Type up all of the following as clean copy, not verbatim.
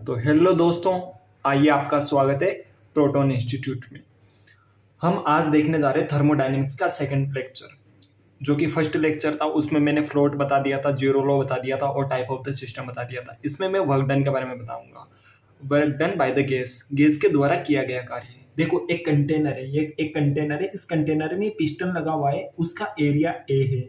तो हेलो दोस्तों, आइए आपका स्वागत है प्रोटॉन इंस्टीट्यूट में। हम आज देखने जा रहे हैं थर्मोडायनेमिक्स का सेकंड लेक्चर। जो कि फर्स्ट लेक्चर था उसमें मैंने फ्लोट बता दिया था, जीरो लॉ बता दिया था और टाइप ऑफ द सिस्टम बता दिया था। इसमें मैं वर्क डन के बारे में बताऊंगा। Work done by the gas, gas के द्वारा किया गया कार्य। देखो एक कंटेनर है, ये एक कंटेनर है। इस कंटेनर में पिस्टन लगा हुआ है, उसका एरिया ए है।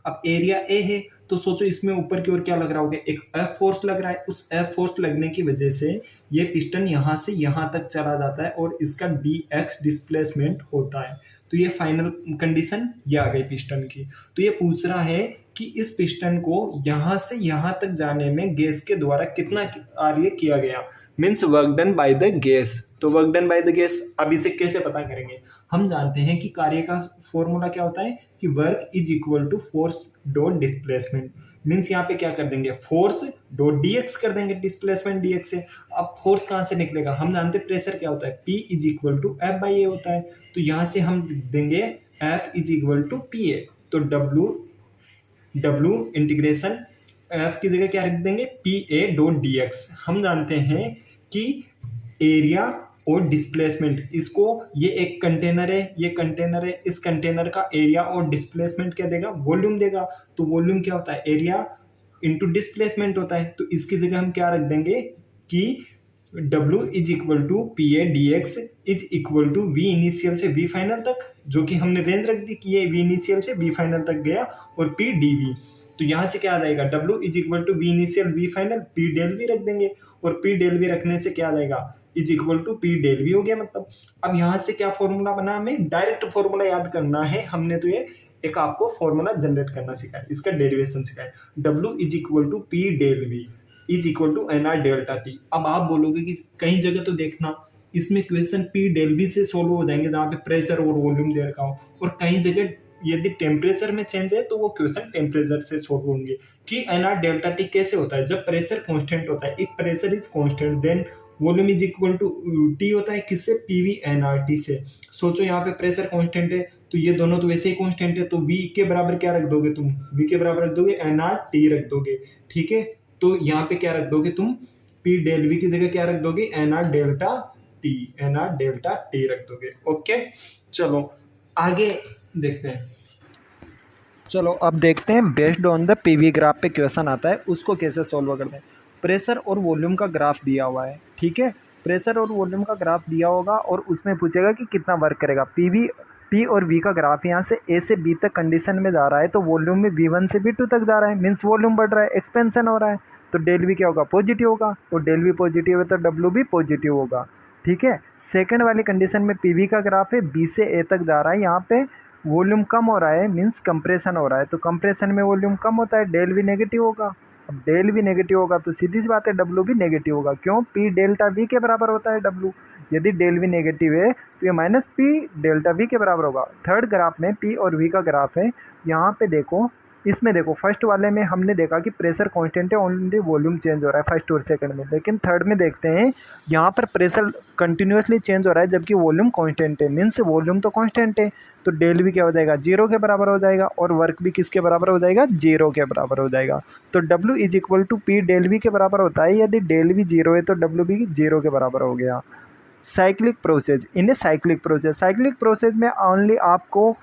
अब एरिया ए है तो सोचो इसमें ऊपर की ओर क्या लग रहा होगा, एक एफ फोर्स लग रहा है। उस एफ फोर्स लगने की वजह से ये पिस्टन यहां से यहां तक चला जाता है और इसका डी एक्स डिस्प्लेसमेंट होता है। तो ये फाइनल कंडीशन ये आ गई पिस्टन की। तो ये पूछ रहा है कि इस पिस्टन को यहां से यहां तक जाने में गैस के द्वारा कितना कार्य किया गया, means work done by the gas. तो work done by the gas अब इसे कैसे पता करेंगे? हम जानते हैं कि कार्य का फॉर्मूला क्या होता है कि work is equal to force dot displacement. Means यहाँ पे क्या कर देंगे, फोर्स डॉट डीएक्स कर देंगे, डिस्प्लेसमेंट डीएक्स से। अब फोर्स कहाँ से निकलेगा? हम जानते हैं प्रेशर क्या होता है, P is equal to F by A होता है। तो यहाँ से हम देंगे F is equal to P A. तो W इंटीग्रेशन F की जगह क्या रख देंगे, P A dot D X. हम जानते हैं कि एरिया और डिस्प्लेसमेंट, इसको ये एक कंटेनर है, ये कंटेनर है, इस कंटेनर का एरिया और डिस्प्लेसमेंट क्या देगा, वॉल्यूम देगा। तो वॉल्यूम क्या होता है, एरिया इंटू डिस्प्लेसमेंट होता है। तो इसकी जगह हम क्या रख देंगे कि W is equal to P A D X is equal to V initial से वी फाइनल तक, जो कि हमने रेंज रख दी कि ये वी इनिशियल से वी फाइनल तक गया, और पी डी वी। तो यहाँ से क्या आ जाएगा, W is equal to V initial V final, P del V रख देंगे, और पी डेल वी रखने से क्या आ जाएगा, is equal to P del V हो गया। मतलब अब यहाँ से क्या फॉर्मूला बना, हमें डायरेक्ट फॉर्मूला याद करना है। हमने तो ये एक आपको फॉर्मूला जनरेट करना सिखाया, इसका डेरिवेशन सिखाया। W is equal to P del V is equal to N R delta T. अब आप बोलोगे कि कई जगह तो देखना इसमें क्वेश्चन पी डेल वी से सोल्व हो जाएंगे जहाँ पे प्रेशर और वॉल्यूम दे रखा हो, और कई जगह यदि टेम्परेचर में चेंज है तो वो क्वेश्चन टेम्परेचर से सोल्व होंगे कि एन आर डेल्टा टी कैसे होता है। जब प्रेशर कांस्टेंट होता है, एक pressure is constant, then volume is equal to T होता है किससे, पीवी एन आर टी से। सोचो यहाँ पे प्रेशर कांस्टेंट है तो ये दोनों तो वैसे ही कांस्टेंट है, तो वी के बराबर क्या रख दोगे तुम, वी के बराबर रख दोगे एन आर टी रख दोगे, ठीक है। तो यहाँ पे क्या रख दोगे तुम, पी डेल वी की जगह क्या रख दोगे, N R delta T, N R delta T रख दोगे। ओके, चलो आगे देखते हैं। चलो अब देखते हैं based on the PV graph पे क्वेश्चन आता है, उसको कैसे सोल्व करते हैं। प्रेशर और वॉल्यूम का ग्राफ दिया हुआ है, ठीक है। प्रेशर और वॉल्यूम का ग्राफ दिया होगा और उसमें पूछेगा कि कितना वर्क करेगा। पी और वी का ग्राफ यहाँ से ए से बी तक कंडीशन में जा रहा है, तो वॉल्यूम में V1 से V2 तक जा रहा है, मीन्स वॉल्यूम बढ़ रहा है, एक्सपेंशन हो रहा है। तो डेल वी क्या होगा, पॉजिटिव होगा, और डेल वी पॉजिटिव है तो W भी पॉजिटिव होगा, ठीक है। सेकेंड वाली कंडीशन में PV का ग्राफ है, B से A तक जा रहा है, यहाँ पे वॉल्यूम कम हो रहा है, मीन्स कंप्रेशन हो रहा है, तो कंप्रेशन में वॉल्यूम कम होता है, डेल वी नेगेटिव होगा। अब डेल वी नेगेटिव होगा तो सीधी सी बात है W भी नेगेटिव होगा, क्यों, P डेल्टा V के बराबर होता है W। यदि डेल वी नेगेटिव है तो ये माइनस P डेल्टा V के बराबर होगा। थर्ड ग्राफ में P और V का ग्राफ है, यहाँ पे देखो, इसमें देखो फर्स्ट वाले में हमने देखा कि प्रेशर कांस्टेंट है, ओनली वॉल्यूम चेंज हो रहा है फर्स्ट और सेकंड में, लेकिन थर्ड में देखते हैं यहाँ पर प्रेशर कंटिन्यूसली चेंज हो रहा है जबकि वॉल्यूम कांस्टेंट है, मीन्स वॉल्यूम तो कांस्टेंट है। तो डेल वी क्या हो जाएगा, जीरो के बराबर हो जाएगा, और वर्क भी किसके बराबर हो जाएगा, जीरो के बराबर हो जाएगा। तो W is equal to P del V के बराबर होता है, यदि डेल वी जीरो है तो W भी जीरो के बराबर हो गया। साइक्लिक प्रोसेस, इन साइक्लिक प्रोसेस में ओनली आपको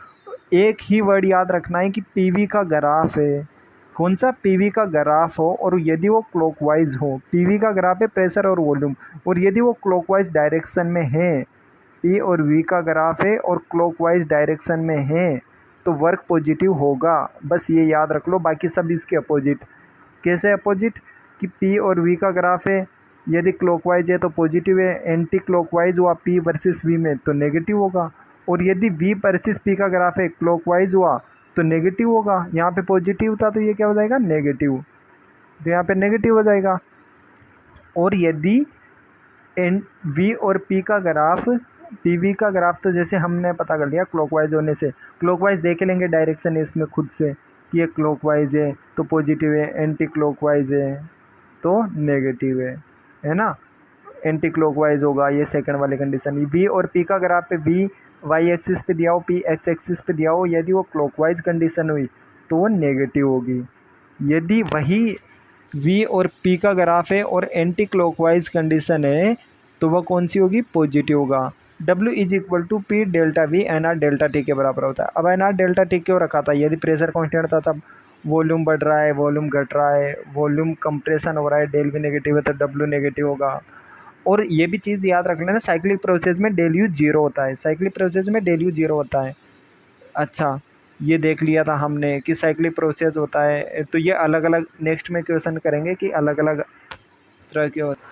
एक ही वर्ड याद रखना है कि पीवी का ग्राफ है, कौन सा, पीवी का ग्राफ हो, और यदि वो क्लॉकवाइज हो, पीवी का ग्राफ है प्रेशर और वॉल्यूम, और यदि वो क्लॉकवाइज डायरेक्शन में है, पी और वी का ग्राफ है और क्लॉकवाइज डायरेक्शन में है, तो वर्क पॉजिटिव होगा। बस ये याद रख लो, बाकी सब इसके अपोजिट। कैसे अपोजिट, कि पी और वी का ग्राफ है, यदि क्लॉकवाइज है तो पॉजिटिव है, एंटी क्लॉकवाइज हुआ पी वर्सेस वी में तो नेगेटिव होगा, और यदि वी वर्सेस पी का ग्राफ है क्लॉकवाइज हुआ तो नेगेटिव होगा। यहाँ पे पॉजिटिव था तो ये क्या हो जाएगा, नेगेटिव, तो यहाँ पे नेगेटिव हो जाएगा। और यदि वी और पी का ग्राफ, पीवी का ग्राफ तो जैसे हमने पता कर लिया क्लॉकवाइज होने से, क्लॉकवाइज देख लेंगे डायरेक्शन इसमें खुद से कि ये क्लॉकवाइज है तो पॉजिटिव है, एंटी क्लॉकवाइज है तो नेगेटिव है ना, एंटी क्लॉकवाइज होगा, ये सेकंड वाली कंडीशन। वी और पी का ग्राफ पे वी वाई एक्सिस पे दिया हो, पी एक्स एक्सिस पे दिया हो, यदि वो क्लॉकवाइज कंडीशन हुई तो वो नेगेटिव होगी। यदि वही V और P का ग्राफ है और एंटी क्लॉकवाइज कंडीशन है तो वह कौन सी होगी, पॉजिटिव होगा। W is equal to P delta V NR delta T के बराबर होता है। अब NR डेल्टा T क्यों रखा था, यदि प्रेशर कांस्टेंट था तब वॉल्यूम बढ़ रहा है, वॉल्यूम घट रहा है, वॉल्यूम कंप्रेशन हो रहा है, डेल V नेगेटिव है तो W नेगेटिव होगा। और ये भी चीज़ याद रख लेना, साइक्लिक प्रोसेस में डेल U जीरो होता है, साइक्लिक प्रोसेस में डेल U जीरो होता है। अच्छा, ये देख लिया था हमने कि साइक्लिक प्रोसेस होता है, तो ये अलग अलग नेक्स्ट में क्वेश्चन करेंगे कि अलग अलग तरह के होते।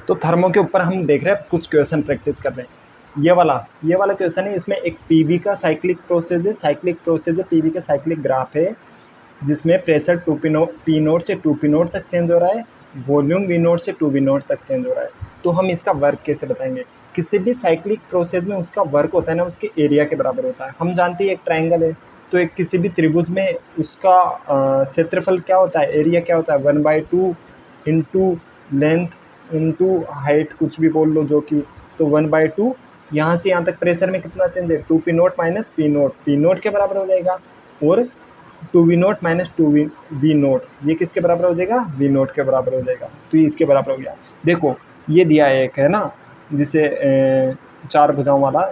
तो थर्मो के ऊपर हम देख रहे हैं कुछ क्वेश्चन प्रैक्टिस कर रहे हैं। ये वाला क्वेश्चन है, इसमें एक पीवी का साइक्लिक प्रोसेस है, पीवी का साइक्लिक ग्राफ है जिसमें प्रेशर पी नोट से 2p नोट तक चेंज हो रहा है, वॉल्यूम V नोट से 2v नोट तक चेंज हो रहा है। तो हम इसका वर्क कैसे बताएंगे, किसी भी साइक्लिक प्रोसेस में उसका वर्क होता है ना, उसके एरिया के बराबर होता है। हम जानते हैं एक ट्राइंगल है तो एक किसी भी त्रिभुज में उसका क्षेत्रफल क्या होता है, एरिया क्या होता है, 1/2 इंटू लेंथ इंटू हाइट, कुछ भी बोल लो जो कि, तो 1/2 यहाँ से यहाँ तक प्रेशर में कितना चेंज है, 2p note minus P note के बराबर हो जाएगा। और 2v note minus 2v note ये किसके बराबर हो जाएगा, v नोट के बराबर हो जाएगा। तो ये इसके बराबर हो गया। देखो ये दिया है एक, है ना, जिसे 4 भुजाओं वाला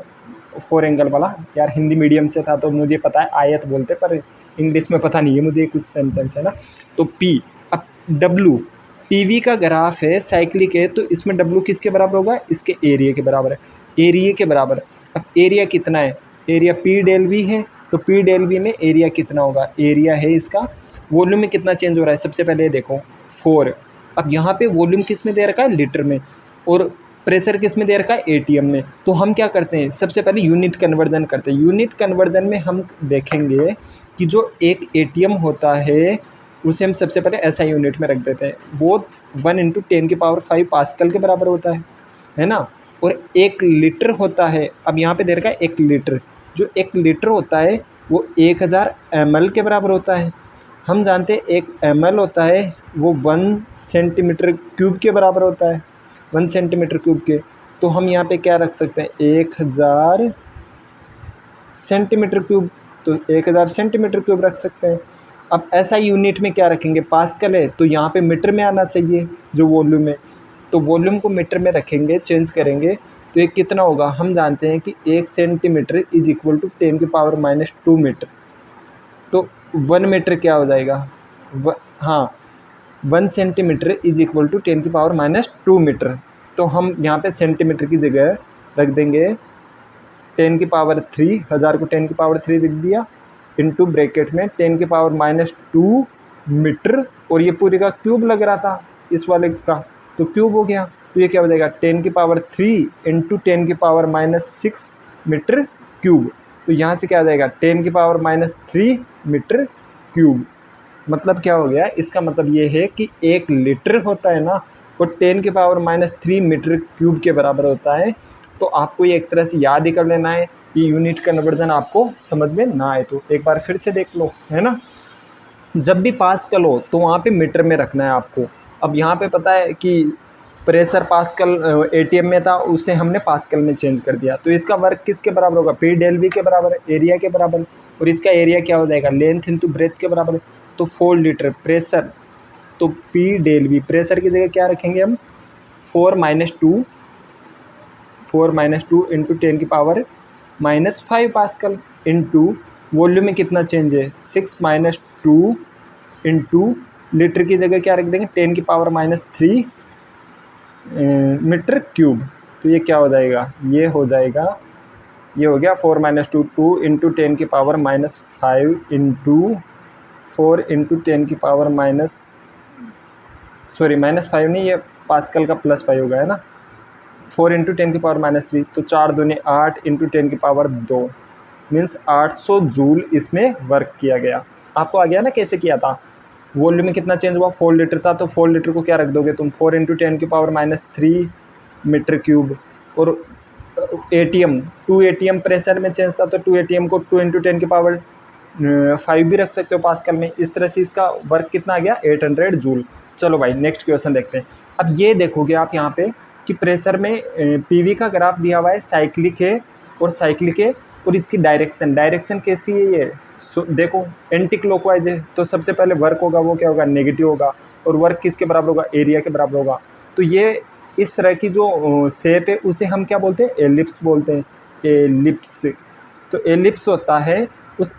4 एंगल वाला, यार हिंदी मीडियम से था तो मुझे पता है आयत बोलते, पर इंग्लिश में पता नहीं है मुझे कुछ सेंटेंस, है ना। तो P, अब W PV का ग्राफ है साइक्लिक है, तो इसमें W किसके बराबर होगा, इसके एरिया के बराबर है, एरिया के बराबर। अब एरिया कितना है, एरिया P डेल V है, तो P डेल V में एरिया कितना होगा, एरिया है इसका। वॉल्यूम में कितना चेंज हो रहा है, सबसे पहले देखो 4। अब यहाँ पे वॉल्यूम किस में दे रखा है, लीटर में, और प्रेशर किस में दे रखा है, ATM में। तो हम क्या करते हैं, सबसे पहले यूनिट कन्वर्जन करते हैं। यूनिट कन्वर्जन में हम देखेंगे कि जो एक ATM होता है उसे हम सबसे पहले SI यूनिट में रख देते हैं। वो 1 × 10⁵ पास्कल के बराबर होता है ना। और 1 लीटर होता है, अब यहाँ पे दे रखा है 1 लीटर, जो 1 लीटर होता है वो 1000 ml के बराबर होता है। हम जानते हैं 1 ml होता है वो 1 सेंटीमीटर क्यूब के बराबर होता है, 1 सेंटीमीटर क्यूब के। तो हम यहाँ पे क्या रख सकते हैं, 1000 सेंटीमीटर क्यूब, तो 1000 सेंटीमीटर क्यूब रख सकते हैं। अब ऐसा यूनिट में क्या रखेंगे, पास्कल है तो यहाँ पे मीटर में आना चाहिए जो वॉल्यूम है, तो वॉल्यूम को मीटर में रखेंगे, चेंज करेंगे तो ये कितना होगा, हम जानते हैं कि 1 centimetre is equal to 10⁻² metre. तो 1 मीटर क्या हो जाएगा, हाँ 1 centimetre is equal to 10⁻² metre. तो हम यहाँ पे सेंटीमीटर की जगह रख देंगे 10⁻3, 1000 को 10⁻3 लिख दिया, इंटू ब्रैकेट में 10⁻² मीटर, और ये पूरे का क्यूब लग रहा था इस वाले का, तो क्यूब हो गया। तो ये क्या हो जाएगा 10⁻3 इंटू 10⁻6 मीटर क्यूब। तो यहाँ से क्या आ जाएगा 10⁻3 मीटर क्यूब। मतलब क्या हो गया, इसका मतलब ये है कि 1 लीटर होता है ना, वो 10⁻3 मीटर क्यूब के बराबर होता है। तो आपको ये एक तरह से याद ही कर लेना है, ये यूनिट कन्वर्जन आपको समझ में ना आए तो एक बार फिर से देख लो, है ना। जब भी पास्कल हो तो वहाँ पे मीटर में रखना है आपको। अब यहाँ पे पता है कि प्रेशर पास्कल ATM में था, उसे हमने पास्कल में चेंज कर दिया, तो इसका वर्क किसके बराबर होगा, P डेल V के बराबर, एरिया के बराबर। और इसका एरिया क्या हो जाएगा, लेंथ इंटू ब्रेथ के बराबर। तो 4 लीटर प्रेशर, तो P डेल V, प्रेशर की जगह क्या रखेंगे हम, 4 - 2 इंटू 10⁻⁻5 पास्कल, इंटू वॉल्यूम में कितना चेंज है, 6 - 2 इंटू लीटर की जगह क्या रख देंगे 10⁻3 मीटर क्यूब। तो ये क्या हो जाएगा, ये हो जाएगा, ये हो गया 4 - 2 2 इंटू 10⁻5 इंटू 4 इंटू 10⁻, सॉरी -5 नहीं, ये पास्कल का +5 होगा, है ना। 4 इंटू 10⁻3, तो 4 दूने 8 इंटू 10⁻2 मीन्स 800 जूल इसमें वर्क किया गया। आपको आ गया ना कैसे किया था। वॉल्यूम में कितना चेंज हुआ, 4 लीटर था, तो 4 लीटर को क्या रख दोगे तुम, 4 इंटू 10⁻3 मीटर क्यूब। और ATM 2 ATM प्रेशर में चेंज था, तो 2 ATM को 2 इंटू 10⁵5 भी रख सकते हो पास्कल में। इस तरह से इसका वर्क कितना आ गया, 800 जूल। चलो भाई नेक्स्ट क्वेश्चन देखते हैं। अब ये देखोगे आप यहाँ पे कि प्रेशर में PV का ग्राफ दिया हुआ है, साइक्लिक है और साइक्लिक है, और इसकी डायरेक्शन कैसी है ये, देखो एंटी क्लॉकवाइज है, तो सबसे पहले वर्क होगा वो क्या होगा, नेगेटिव होगा, और वर्क किसके बराबर होगा, एरिया के बराबर होगा। तो ये इस तरह की जो शेप है उसे हम क्या बोलते हैं, एलिप्स बोलते हैं, एलिप्स। तो एलिप्स होता है, उस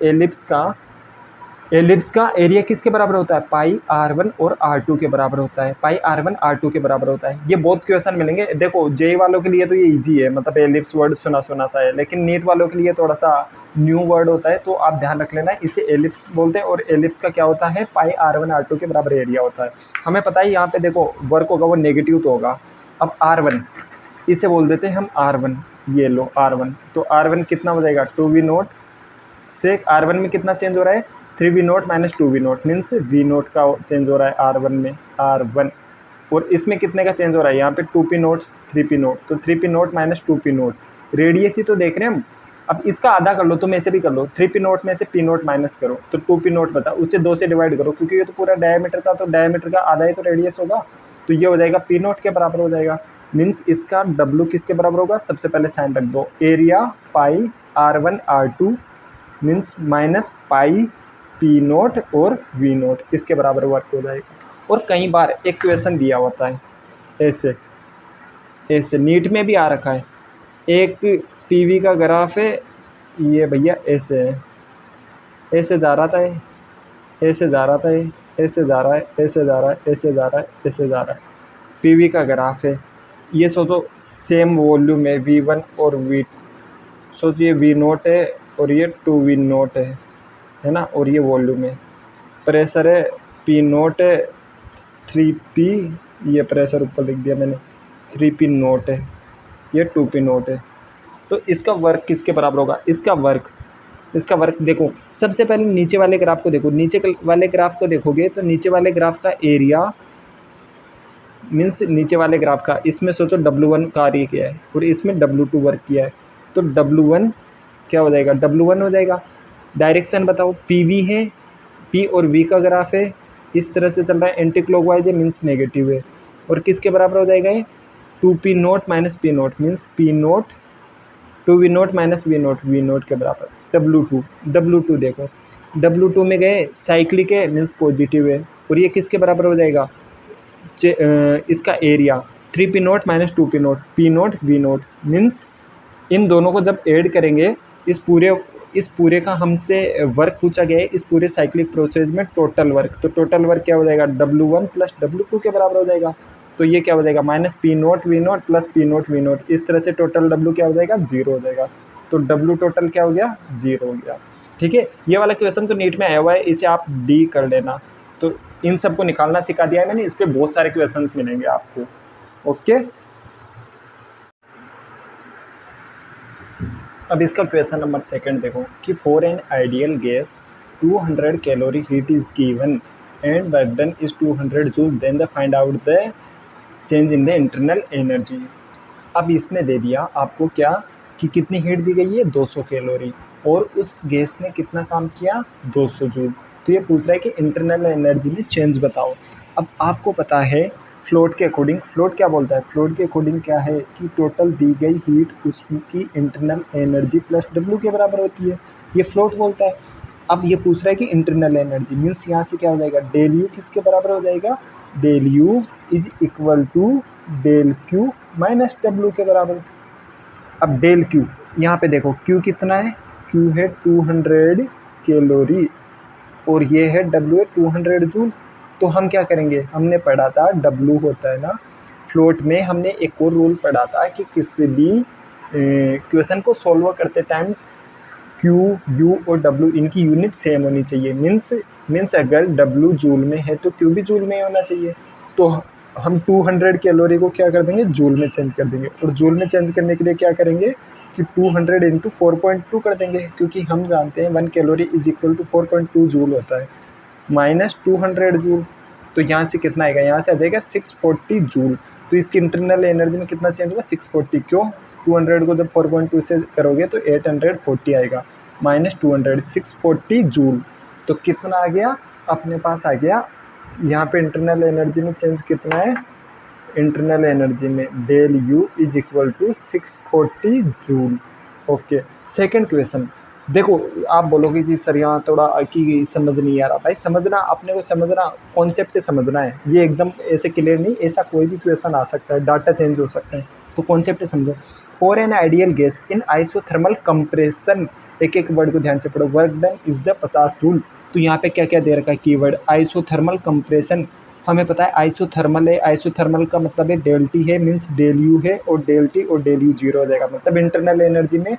एलिप्स का एरिया किसके बराबर होता है, पाई r1 और r2 के बराबर होता है, पाई r1 r2 के बराबर होता है। ये बहुत क्वेश्चन मिलेंगे, देखो जेई वालों के लिए तो ये इजी है, मतलब एलिप्स वर्ड सुना सा है, लेकिन नीट वालों के लिए थोड़ा सा न्यू वर्ड होता है, तो आप ध्यान रख लेना, इसे एलिप्स बोलते हैं। और एलिप्स का क्या होता है, पाई r1 r2 के बराबर एरिया होता है। हमें पता है यहाँ पे देखो वर्क होगा वो नेगेटिव तो होगा। अब r1 इसे बोल देते हैं हम r1, ये लो r1, तो r1 कितना हो जाएगा, 2v0 से r1 में कितना चेंज हो रहा है, 3v0 minus 2v0 means v0 का चेंज हो रहा है r1 में, r1। और इसमें कितने का चेंज हो रहा है, यहाँ पे 2p0 3p0, तो 3p0 माइनस 2p0, रेडियस ही तो देख रहे हैं हम। अब इसका आधा कर लो, तुम ऐसे भी कर लो, 3p0 में से p0 माइनस करो तो 2p0 बता, उसे 2 से डिवाइड करो, क्योंकि ये तो पूरा डायमीटर का, तो डायमीटर का आधा ही तो रेडियस होगा, तो ये हो जाएगा p0 के बराबर हो जाएगा। मीन्स इसका w किसके बराबर होगा, सबसे पहले साइन रख दो, area pi r1 r2 means minus pi p0 और v0, इसके बराबर वर्क हो जाएगा। और कई बार एक क्वेश्चन दिया होता है ऐसे, ऐसे नीट में भी आ रखा है, एक पीवी का ग्राफ है, ये भैया ऐसे है, ऐसे जा रहा था, ऐसे जा रहा था, ऐसे जा रहा है, ऐसे जा रहा है, ऐसे जा रहा है, ऐसे जा रहा है, पीवी का ग्राफ है। ये सोचो सेम वॉल्यूम है v1 और v, सोचिए v0 है और ये 2v0 है ना, और ये वॉल्यूम है, प्रेशर है p0 है 3p, ये प्रेशर ऊपर लिख दिया मैंने, 3p0 है, ये 2p0 है। तो इसका वर्क किसके बराबर होगा, इसका वर्क देखो, सबसे पहले नीचे वाले ग्राफ को देखो, नीचे वाले ग्राफ को देखोगे तो नीचे वाले ग्राफ का एरिया मीन्स नीचे वाले ग्राफ का, इसमें सोचो W1 कार्य किया है और इसमें W2 वर्क किया है, तो W1 क्या हो जाएगा, W1 हो जाएगा। डायरेक्शन बताओ, PV है, P और V का ग्राफ है, इस तरह से चल रहा है, एंटी क्लॉकवाइज है मीन्स नेगेटिव है, और किसके बराबर हो जाएगा ये, 2p0 minus p0 means p0, 2v0 minus v0 के बराबर। W2 देखो, W2 में गए साइक्लिक है मीन्स पॉजिटिव है, और ये किसके बराबर हो जाएगा, इसका area 3p0 minus 2p0, p0 v0 means in दोनों को जब ऐड करेंगे, इस पूरे का हमसे वर्क पूछा गया है, इस पूरे साइक्लिक प्रोसेस में टोटल वर्क, तो टोटल वर्क क्या हो जाएगा, W1 प्लस W2 के बराबर हो जाएगा, तो ये क्या हो जाएगा, minus p0 v0 plus p0 v0, इस तरह से टोटल W क्या हो जाएगा, 0 हो जाएगा, तो W टोटल क्या हो गया, 0 हो गया। ठीक है, ये वाला क्वेश्चन तो नीट में आया हुआ है, इसे आप डी कर लेना। तो इन सबको निकालना सिखा दिया है मैंने, इस पे बहुत सारे क्वेश्चंस मिलेंगे आपको। ओके, अब इसका क्वेश्चन नंबर 2 देखो कि for an ideal gas 200 calorie heat is given and work done is 200 joule, then the find out the change in the internal energy. अब इसने दे दिया आपको क्या कि कितनी हीट दी गई है, 200 कैलोरी, और उस गैस ने कितना काम किया, 200 जूल। तो ये पूछ रहा है कि इंटरनल एनर्जी में चेंज बताओ। अब आपको पता है फ्लोट के अकॉर्डिंग, फ्लोट क्या बोलता है, फ्लोट के अकॉर्डिंग क्या है कि टोटल दी गई हीट उसकी इंटरनल एनर्जी प्लस W के बराबर होती है, ये फ्लोट बोलता है। अब ये पूछ रहा है कि इंटरनल एनर्जी मीन्स यहाँ से क्या हो जाएगा, डेल यू किसके बराबर हो जाएगा, del U is equal to del Q minus W के बराबर। अब डेल क्यू यहाँ पे देखो, क्यू कितना है, क्यू है 200 कैलोरी और ये है W है 200 जूल। तो हम क्या करेंगे, हमने पढ़ा था W होता है ना फ्लोट में, हमने एक और रूल पढ़ा था कि किसी भी क्वेश्चन को सॉल्व करते टाइम Q, U और W इनकी यूनिट सेम होनी चाहिए। मीन्स अगर W जूल में है तो Q भी जूल में होना चाहिए। तो हम 200 कैलोरी को क्या कर देंगे, जूल में चेंज कर देंगे, और जूल में चेंज करने के लिए क्या करेंगे कि 200 इंटू 4.2 कर देंगे, क्योंकि हम जानते हैं 1 calorie is equal to 4.2 joule होता है, माइनस 200 जूल। तो यहाँ से कितना आएगा, यहाँ से आ जाएगा 640 जूल। तो इसकी इंटरनल एनर्जी में कितना चेंज होगा, 640। क्यों, 200 को जब 4.2 से करोगे तो 840 आएगा, माइनस 200 640 जूल। तो कितना आ गया, अपने पास आ गया यहाँ पे इंटरनल एनर्जी में चेंज कितना है, इंटरनल एनर्जी में del U is equal to 640 joule. Okay, second question. देखो, आप बोलोगे कि सर यहाँ थोड़ा कि समझ नहीं आ रहा। भाई समझना, अपने को समझना, कॉन्सेप्ट समझना है। ये एकदम ऐसे क्लियर नहीं, ऐसा कोई भी क्वेश्चन आ सकता है, डाटा चेंज हो सकता है, तो कॉन्सेप्ट समझो। For an ideal gas in isothermal compression, एक एक वर्ड को ध्यान से पढ़ो। Work done is the 50 joule. तो यहाँ पे क्या क्या दे रखा है कीवर्ड, आइसोथर्मल कंप्रेशन। हमें पता है आइसोथर्मल है, आइसोथर्मल का मतलब है डेल टी है, मीन्स डेल यू है, और डेल टी और डेल यू जीरो हो जाएगा, मतलब इंटरनल एनर्जी में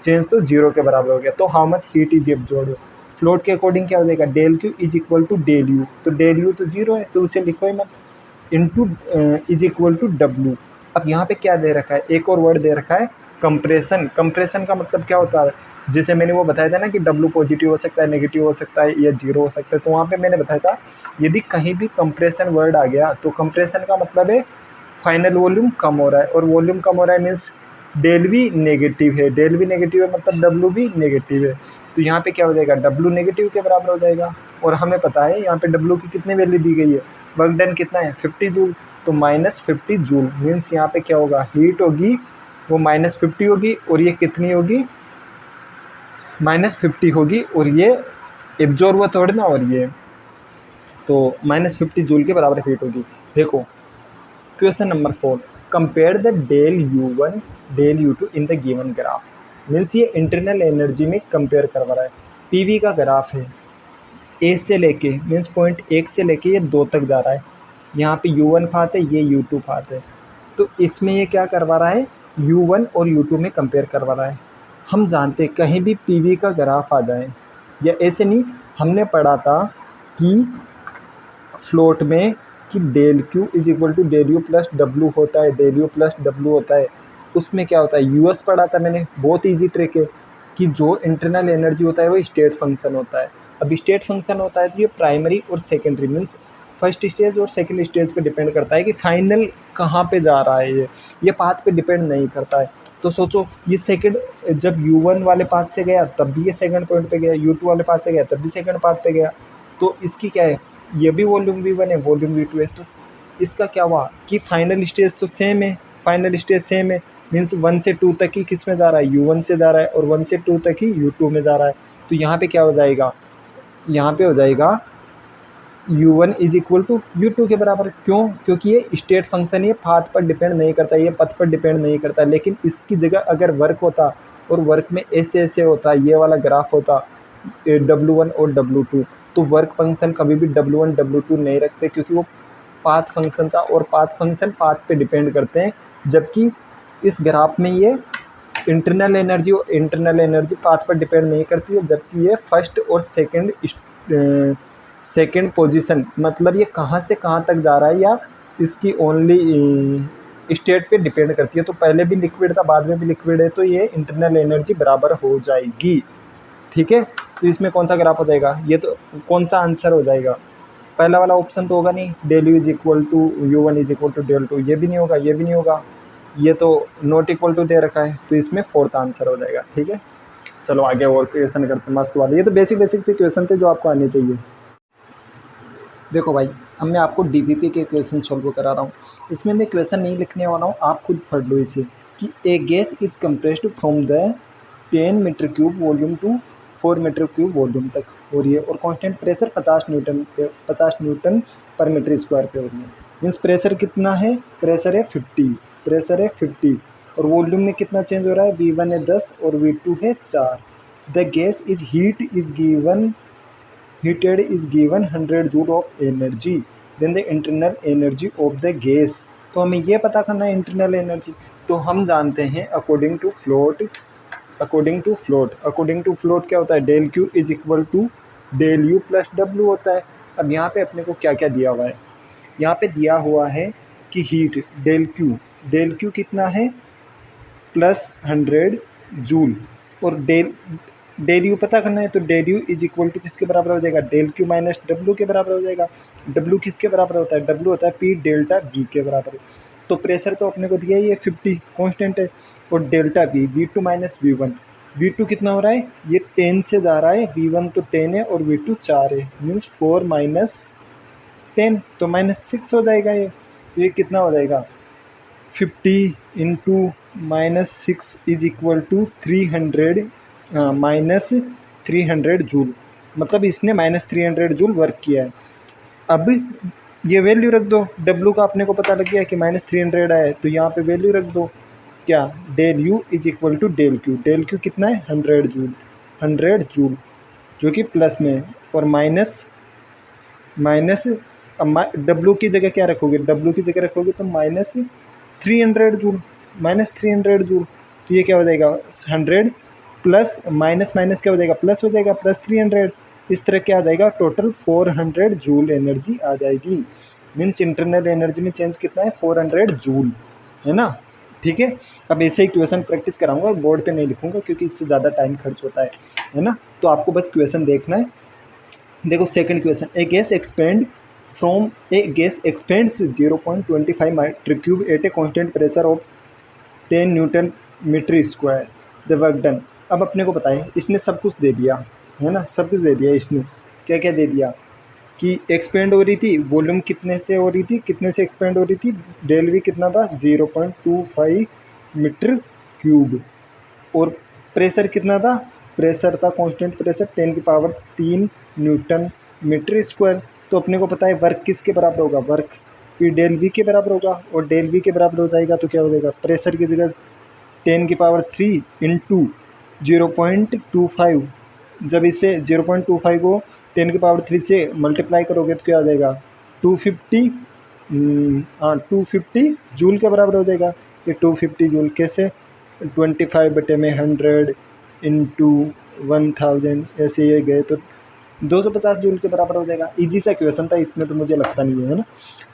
चेंज तो जीरो के बराबर हो गया। तो how much heat is absorbed, फ्लोट के अकॉर्डिंग क्या हो जाएगा, del Q is equal to del U. तो डेल यू तो जीरो है, तो उसे लिखो ही मत, into is equal to W. अब यहाँ पे क्या दे रखा है, एक और वर्ड दे रखा है कंप्रेशन। कंप्रेशन का मतलब क्या होता है, जैसे मैंने वो बताया था ना कि डब्ल्यू पॉजिटिव हो सकता है, नेगेटिव हो सकता है, या जीरो हो सकता है। तो वहाँ पे मैंने बताया था यदि कहीं भी कंप्रेशन वर्ड आ गया तो कंप्रेशन का मतलब है फाइनल वॉल्यूम कम हो रहा है, और वॉल्यूम कम हो रहा है मीन्स डेल भी नेगेटिव है। डेल भी नेगेटिव है मतलब डब्ल्यू भी नेगेटिव है। तो यहाँ पे क्या हो जाएगा, डब्ल्यू नेगेटिव के बराबर हो जाएगा। और हमें पता है यहाँ पे डब्ल्यू की कितनी वैल्यू दी गई है, वर्क डन कितना है 50 जूल। तो -50 जूल मीन्स यहाँ पे क्या होगा, हीट होगी वो -50 होगी, और ये कितनी होगी, -50 होगी, और ये एब्जॉर्ब हुआ थोड़ी ना, और ये तो -50 जूल के बराबर हीट होगी। देखो question number 4, compare the del U1 del U2 in the given graph. Means ये इंटरनल एनर्जी में कंपेयर करवा रहा है। पीवी का ग्राफ है, ए से लेके मीन्स पॉइंट 1 से लेके ये 2 तक जा रहा है। यहाँ पे U1 फात है, ये U2 फात है। तो इसमें ये क्या करवा रहा है, U1 और U2 में कंपेयर करवा रहा है। हम जानते हैं कहीं भी पीवी का ग्राफ आ जाए, या ऐसे नहीं, हमने पढ़ा था कि फ्लोट में कि del Q is equal to del U plus W होता है, डेल यू प्लस डब्ल्यू होता है। उसमें क्या होता है, यूएस पढ़ा था मैंने, बहुत इजी ट्रिक है कि जो इंटरनल एनर्जी होता है वो स्टेट फंक्शन होता है। अब स्टेट फंक्शन होता है तो ये प्राइमरी और सेकेंडरी मीन्स फर्स्ट स्टेज और सेकेंड स्टेज पे डिपेंड करता है कि फाइनल कहाँ पे जा रहा है। ये पाथ पे डिपेंड नहीं करता है। तो सोचो ये सेकंड, जब U1 वाले पाथ से गया तब भी ये सेकंड पॉइंट पे गया, U2 वाले पाथ से गया तब भी सेकंड पाथ पे गया। तो इसकी क्या है, ये भी वॉल्यूम V1 है, वॉल्यूम V2 है। तो इसका क्या हुआ कि फाइनल स्टेज तो सेम है, फाइनल स्टेज सेम है, मीन्स 1 से 2 तक ही किस में जा रहा है, U1 से जा रहा है, और 1 से 2 तक ही U2 में जा रहा है। तो यहाँ पे क्या हो जाएगा, यहाँ पे हो जाएगा U1 is equal to U2 के बराबर। क्यों, क्योंकि ये स्टेट फंक्शन, ये पाथ पर डिपेंड नहीं करता, ये पथ पर डिपेंड नहीं करता। लेकिन इसकी जगह अगर वर्क होता, और वर्क में ऐसे ऐसे होता, ये वाला ग्राफ होता W1 और W2, तो वर्क फंक्शन कभी भी W1 W2 नहीं रखते, क्योंकि वो पाथ फंक्शन था, और पाथ फंक्शन पाथ पे डिपेंड करते हैं। जबकि इस ग्राफ में ये इंटरनल एनर्जी पाथ पर डिपेंड नहीं करती है, जबकि ये फर्स्ट और सेकंड पोजीशन, मतलब ये कहाँ से कहाँ तक जा रहा है, या इसकी ओनली स्टेट पे डिपेंड करती है। तो पहले भी लिक्विड था, बाद में भी लिक्विड है, तो ये इंटरनल एनर्जी बराबर हो जाएगी। ठीक है, तो इसमें कौन सा ग्राफ हो जाएगा, ये तो कौन सा आंसर हो जाएगा, पहला वाला ऑप्शन तो होगा नहीं, del U is equal to U1 is equal to del two, ये भी नहीं होगा, ये भी नहीं होगा, ये तो नॉट इक्वल टू दे रखा है, तो इसमें फोर्थ आंसर हो जाएगा। ठीक है, चलो आगे और क्वेश्चन करते हैं मस्त वाले। ये तो बेसिक से क्वेश्चन थे जो आपको आने चाहिए। देखो भाई, अब मैं आपको DPP के क्वेश्चन सॉल्व करा रहा हूँ। इसमें मैं क्वेश्चन नहीं लिखने वाला हूँ, आप खुद पढ़ लो इसे, कि a gas is compressed from the 10 metre cube volume to 4 metre cube volume तक हो रही है, और कांस्टेंट प्रेशर 50 न्यूटन पर मीटर स्क्वायर पे हो रही है। मीन्स प्रेशर कितना है, प्रेशर है 50, और वॉल्यूम में कितना चेंज हो रहा है, V1 है 10 और V2 है 4। The gas is heated is given 100 joule of energy, then the internal energy of the gas। तो हमें ये पता करना है इंटरनल एनर्जी। तो हम जानते हैं अकॉर्डिंग टू फ्लोट क्या होता है, del Q is equal to del U plus W होता है। अब यहाँ पे अपने को क्या क्या दिया हुआ है, यहाँ पे दिया हुआ है कि हीट डेल क्यू कितना है +100 जूल, और डेल यू पता करना है। तो del U is equal to किसके बराबर हो जाएगा, डेल क्यू माइनस डब्ल्यू के बराबर हो जाएगा। डब्ल्यू किसके बराबर होता है, डब्ल्यू होता है P डेल्टा V के बराबर। तो प्रेशर तो अपने को दिया है, ये 50 कांस्टेंट है, और delta V V2 minus V1, V2 कितना हो रहा है, ये 10 से जा रहा है, V1 तो 10 है और V2 4 है, मीन्स 4 माइनस 10 तो -6 हो जाएगा ये। तो ये कितना हो जाएगा, 50 into -6 is equal to 300 -300 joule, मतलब इसने -300 जूल वर्क किया है। अब ये वैल्यू रख दो, डब्लू का अपने को पता लग गया कि -300 है, तो यहाँ पे वैल्यू रख दो क्या, del U is equal to del Q. Del Q कितना है 100 जूल, 100 जूल जो कि प्लस में है, और माइनस डब्लू की जगह क्या रखोगे, डब्लू की जगह रखोगे तो -300 जूल, -300 जूल। तो ये क्या हो जाएगा 100 प्लस माइनस माइनस क्या हो जाएगा प्लस हो जाएगा, प्लस 300। इस तरह क्या आ जाएगा, टोटल 400 जूल एनर्जी आ जाएगी। मीन्स इंटरनल एनर्जी में चेंज कितना है 400 जूल, है ना। ठीक है, अब ऐसे ही क्वेश्चन प्रैक्टिस कराऊंगा, बोर्ड पे नहीं लिखूंगा क्योंकि इससे ज़्यादा टाइम खर्च होता है ना। तो आपको बस क्वेश्चन देखना है। देखो second question, a gas expands 0.25 metre cube at a constant pressure of 10 newton metre square, the work done. अब अपने को पता है इसने सब कुछ दे दिया, है ना, सब कुछ दे दिया इसने। क्या क्या दे दिया कि एक्सपेंड हो रही थी, वॉल्यूम कितने से हो रही थी, कितने से एक्सपेंड हो रही थी, डेल वी कितना था 0.25 मीटर क्यूब, और प्रेशर कितना था, प्रेशर था constant pressure 10⁻³ newton metre square. तो अपने को पता है वर्क किसके बराबर होगा, वर्क पी डेल वी के बराबर होगा, और डेल वी के बराबर हो जाएगा तो क्या हो जाएगा, प्रेशर की जगह 10⁻³ इंटू 0.25, जब इससे 0.25 को 10⁻³ से मल्टीप्लाई करोगे तो क्या हो जाएगा 250, 250 जूल के बराबर हो जाएगा। ये 250 जूल कैसे, 25/100 इंटू 1000 ऐसे ये गए तो 250 जूल के बराबर हो जाएगा। इजी सा क्वेश्चन था, इसमें तो मुझे लगता नहीं है ना।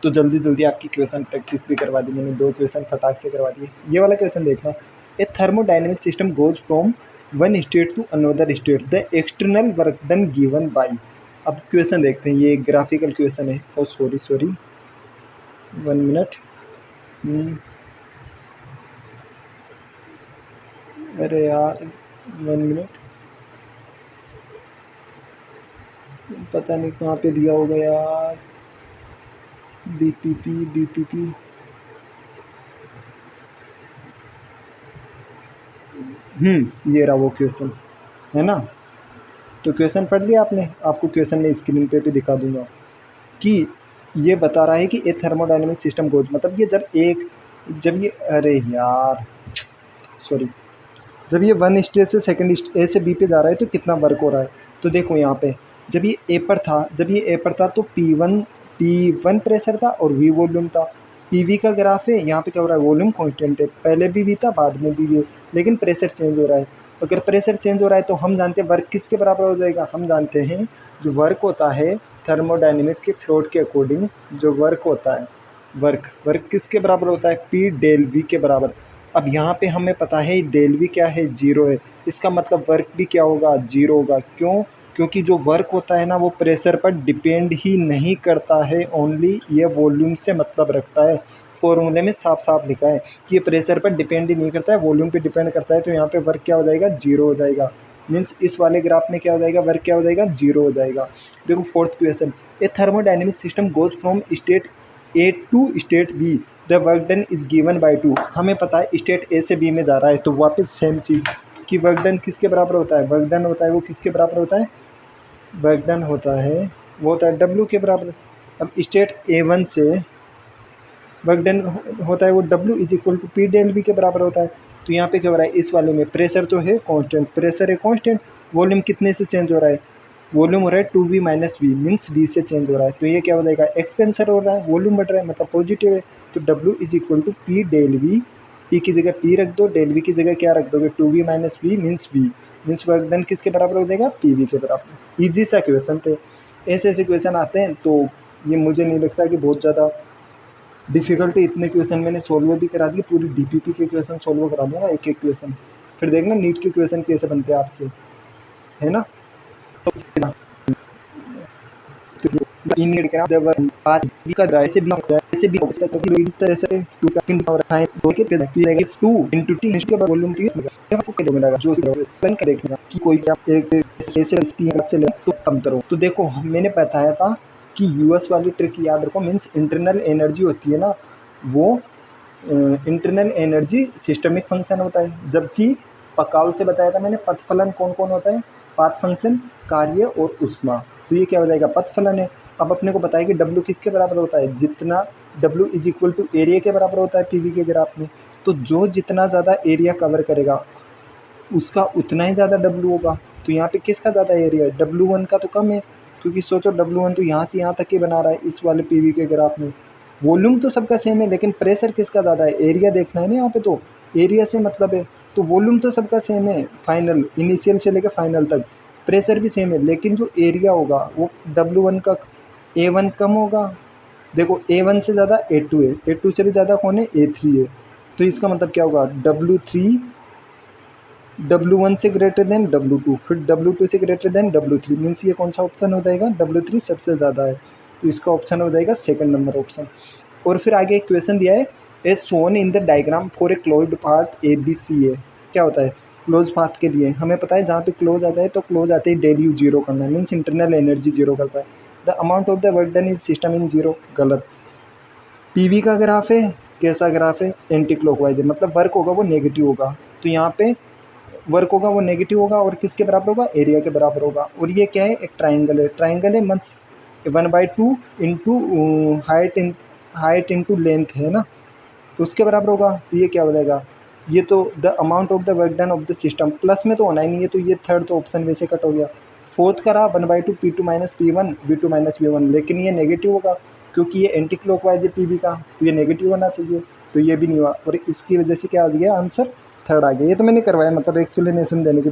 तो जल्दी जल्दी आपकी क्वेश्चन प्रैक्टिस भी करवा दी मैंने, 2 क्वेश्चन फटाक से करवा दिए। ये वाला क्वेश्चन देखना, a thermodynamic system goes from one state to another state, the external work done given by. अब क्वेश्चन देखते हैं, ये ग्राफिकल क्वेश्चन है। ओ सॉरी 1 मिनट, अरे यार 1 मिनट, पता नहीं कहाँ पे दिया होगा यार, डीपीपी ये रहा वो क्वेश्चन, है ना। तो क्वेश्चन पढ़ लिया आपने, आपको क्वेश्चन में स्क्रीन पे भी दिखा दूंगा कि ये बता रहा है कि ए थर्मोडायनेमिक सिस्टम गोज, मतलब ये जब ये अरे यार सॉरी, जब ये वन स्टेज से सेकंड ए से बी पे जा रहा है तो कितना वर्क हो रहा है। तो देखो यहाँ पे जब ये ए पर था तो P1 प्रेशर था और V वॉल्यूम था। PV का ग्राफ है, यहाँ पे क्या हो रहा है, वॉल्यूम कांस्टेंट है, पहले भी V था बाद में भी V है, लेकिन प्रेशर चेंज हो रहा है। अगर प्रेशर चेंज हो रहा है तो हम जानते हैं वर्क किसके बराबर हो जाएगा, हम जानते हैं जो वर्क होता है थर्मोडायनेमिक्स के फ्लोट के अकॉर्डिंग, जो वर्क होता है वर्क किसके बराबर होता है, P डेल V के बराबर। अब यहाँ पे हमें पता है डेल वी क्या है 0 है, इसका मतलब वर्क भी क्या होगा 0 होगा। क्यों, क्योंकि जो वर्क होता है ना वो प्रेशर पर डिपेंड ही नहीं करता है, ओनली ये वॉल्यूम से मतलब रखता है। फॉर्मूले में साफ साफ लिखा है कि ये प्रेशर पर डिपेंड ही नहीं करता है, वॉल्यूम पे डिपेंड करता है। तो यहाँ पे वर्क क्या हो जाएगा 0 हो जाएगा। मीन्स इस वाले ग्राफ में क्या हो जाएगा, वर्क क्या हो जाएगा 0 हो जाएगा। देखो fourth question, a thermodynamic system goes from state A to state B, the work done is given by 2। हमें पता है स्टेट ए से बी में जा रहा है तो वापस सेम चीज़ कि वर्क डन किसके बराबर होता है, वर्क डन होता है वो किसके बराबर होता है, वर्क डन होता है वो होता है W के बराबर। अब स्टेट A1 से वर्क डन होता है वो W is equal to P del V के बराबर होता है। तो यहाँ पे क्या हो रहा है, इस वाले में प्रेशर तो है कांस्टेंट, प्रेशर है कांस्टेंट, वॉल्यूम कितने से चेंज हो रहा है, वॉल्यूम हो रहा है 2V - V मीन्स V से चेंज हो रहा है। तो ये क्या हो जाएगा, एक्सपेंशन हो रहा है, वॉल्यूम बढ़ रहा है मतलब पॉजिटिव है। तो W is equal to P del V, P की जगह P रख दो, डेल V की जगह क्या रख दोगे 2V - V means work done किसके बराबर हो जाएगा, PV के बराबर। ईजी सा क्वेश्चन थे, ऐसे ऐसे क्वेश्चन आते हैं। तो ये मुझे नहीं लगता कि बहुत ज़्यादा डिफ़िकल्टी, इतने क्वेश्चन मैंने सोल्व भी करा दिए, पूरी DPP के क्वेश्चन सोल्व करा दूँगा एक एक क्वेश्चन, फिर देखना नीट के क्वेश्चन कैसे बनते हैं आपसे, है ना। तो देखो मैंने बताया था कि यूएस वाली ट्रिक याद रखो, मीन्स इंटरनल एनर्जी होती है ना वो इंटरनल एनर्जी सिस्टमिक फंक्शन होता है। जबकि पकाऊ से बताया था मैंने पथफलन कौन कौन होता है, पाथ फंक्शन, कार्य और ऊष्मा। तो ये क्या हो जाएगा, पथफलन है। अब अपने को बताया कि डब्ल्यू किसके बराबर होता है, जितना W is equal to area के बराबर होता है पीवी के ग्राफ में। तो जो जितना ज़्यादा एरिया कवर करेगा उसका उतना ही ज़्यादा डब्ल्यू होगा। तो यहाँ पे किसका ज़्यादा एरिया है, W1 का तो कम है, क्योंकि सोचो W1 तो यहाँ से यहाँ तक ही बना रहा है इस वाले पीवी के ग्राफ में। वॉल्यूम तो सबका सेम है, लेकिन प्रेशर किसका ज़्यादा है, एरिया देखना है ना यहाँ पे, तो एरिया से मतलब है। तो वॉल्यूम तो सबका सेम है, फाइनल इनिशियल से लेकर फाइनल तक प्रेशर भी सेम है, लेकिन जो एरिया होगा वो W1 का A1 कम होगा। देखो A1 से ज़्यादा A2 है, A2 से भी ज़्यादा कौन है, A3 है। तो इसका मतलब क्या होगा, W3 W1 से ग्रेटर देन W2, फिर W2 से ग्रेटर देन W3, मीन्स ये कौन सा ऑप्शन हो जाएगा, W3 सबसे ज़्यादा है। तो इसका ऑप्शन हो जाएगा सेकंड नंबर ऑप्शन। और फिर आगे एक क्वेश्चन दिया है, a shown in the diagram for a closed path ABC है। क्या होता है, क्लोज पाथ के लिए हमें पता है जहाँ पे क्लोज आता है तो क्लोज आते ही डेल यू जीरो करना है, मीन्स इंटरनल एनर्जी जीरो करता है। The amount of the work done is system in zero, गलत। पीवी का ग्राफ है, कैसा ग्राफ है, एंटी क्लॉकवाइज है, मतलब वर्क होगा वो नेगेटिव होगा। तो यहाँ पे वर्क होगा वो नेगेटिव होगा और किसके बराबर होगा, एरिया के बराबर होगा। और ये क्या है, एक ट्राइंगल है, ट्राइंगल है means 1/2 into height into length है ना, तो उसके बराबर होगा। तो ये क्या हो जाएगा, ये तो the amount of the work done of the system, plus में तो होना ही नहीं है, तो ये थर्ड तो ऑप्शन वैसे कट हो गया। फोर्थ का रहा 1/2 P2 - P1 V2 - V1, लेकिन ये नेगेटिव होगा क्योंकि ये एंटी क्लॉकवाइज है पीवी का, तो ये नेगेटिव होना चाहिए, तो ये भी नहीं हुआ। और इसकी वजह से क्या आ गया आंसर, थर्ड आ गया। ये तो मैंने करवाया, मतलब एक्सप्लेनेशन देने के